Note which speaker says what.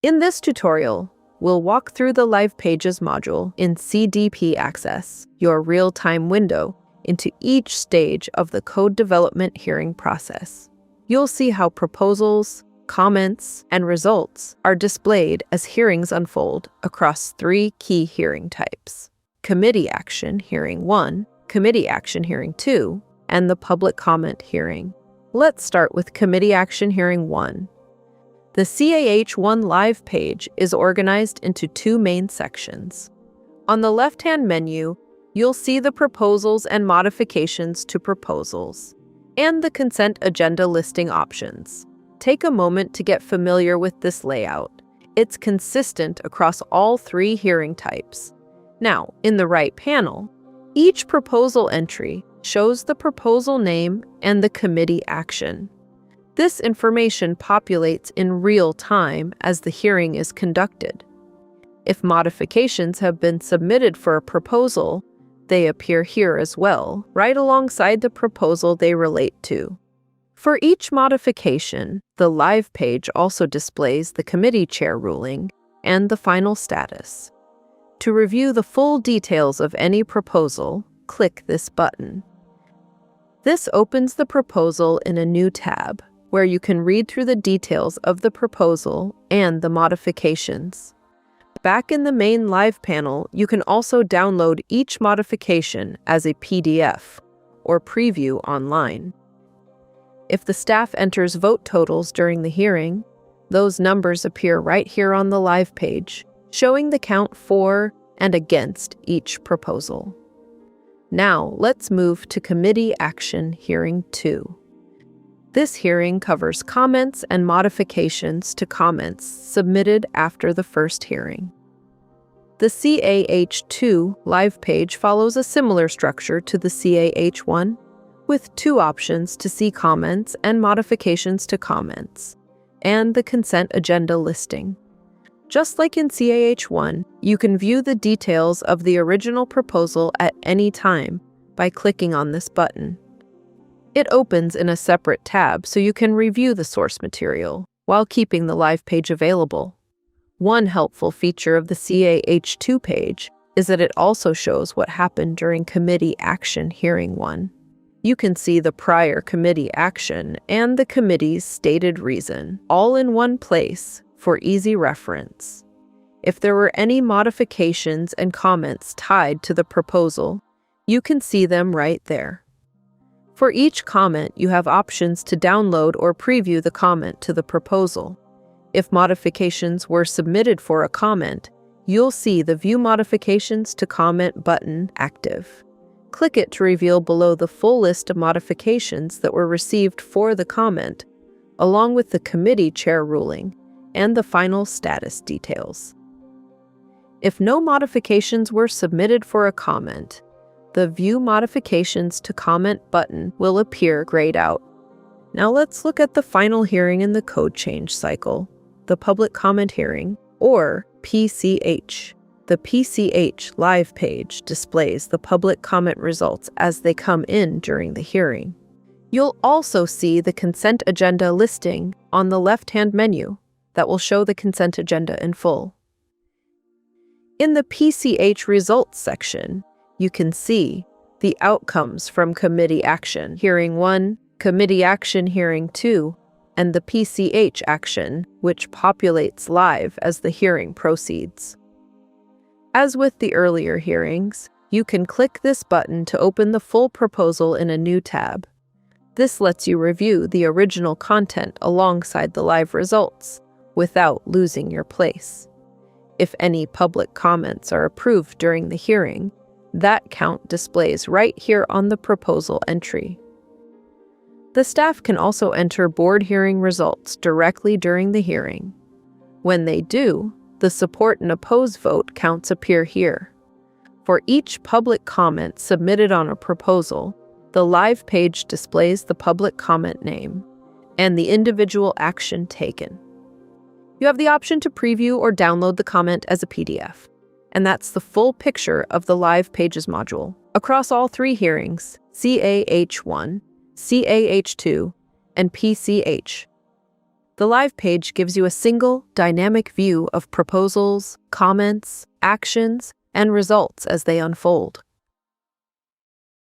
Speaker 1: In this tutorial, we'll walk through the Live Pages module in cdpACCESS, your real-time window into each stage of the code development hearing process. You'll see how proposals, comments, and results are displayed as hearings unfold across 3 key hearing types: Committee Action Hearing 1, Committee Action Hearing 2, and the Public Comment Hearing. Let's start with Committee Action Hearing 1. The CAH1 Live page is organized into 2 main sections. On the left-hand menu, you'll see the proposals and modifications to proposals, and the consent agenda listing options. Take a moment to get familiar with this layout. It's consistent across all 3 hearing types. Now, in the right panel, each proposal entry shows the proposal name and the committee action. This information populates in real time as the hearing is conducted. If modifications have been submitted for a proposal, they appear here as well, right alongside the proposal they relate to. For each modification, the Live page also displays the committee chair ruling and the final status. To review the full details of any proposal, click this button. This opens the proposal in a new tab, where you can read through the details of the proposal and the modifications. Back in the main Live panel, you can also download each modification as a PDF or preview online. If the staff enters vote totals during the hearing, those numbers appear right here on the Live page, showing the count for and against each proposal. Now, let's move to Committee Action Hearing 2. This hearing covers comments and modifications to comments submitted after the first hearing. The CAH2 Live page follows a similar structure to the CAH1, with 2 options to see comments and modifications to comments, and the consent agenda listing. Just like in CAH1, you can view the details of the original proposal at any time by clicking on this button. It opens in a separate tab so you can review the source material while keeping the Live page available. One helpful feature of the CAH2 page is that it also shows what happened during Committee Action Hearing 1. You can see the prior committee action and the committee's stated reason, all in one place for easy reference. If there were any modifications and comments tied to the proposal, you can see them right there. For each comment, you have options to download or preview the comment to the proposal. If modifications were submitted for a comment, you'll see the View Modifications to Comment button active. Click it to reveal below the full list of modifications that were received for the comment, along with the committee chair ruling and the final status details. If no modifications were submitted for a comment, the View Modifications to Comment button will appear grayed out. Now let's look at the final hearing in the code change cycle, the Public Comment Hearing, or PCH. The PCH Live page displays the public comment results as they come in during the hearing. You'll also see the consent agenda listing on the left-hand menu that will show the consent agenda in full. In the PCH Results section, you can see the outcomes from Committee Action Hearing 1, Committee Action Hearing 2, and the PCH action, which populates live as the hearing proceeds. As with the earlier hearings, you can click this button to open the full proposal in a new tab. This lets you review the original content alongside the live results without losing your place. If any public comments are approved during the hearing, that count displays right here on the proposal entry. The staff can also enter board hearing results directly during the hearing. When they do, the support and oppose vote counts appear here. For each public comment submitted on a proposal, the Live page displays the public comment name and the individual action taken. You have the option to preview or download the comment as a PDF. And that's the full picture of the Live Pages module across all 3 hearings, CAH1, CAH2, and PCH. The live page gives you a single, dynamic view of proposals, comments, actions, and results as they unfold.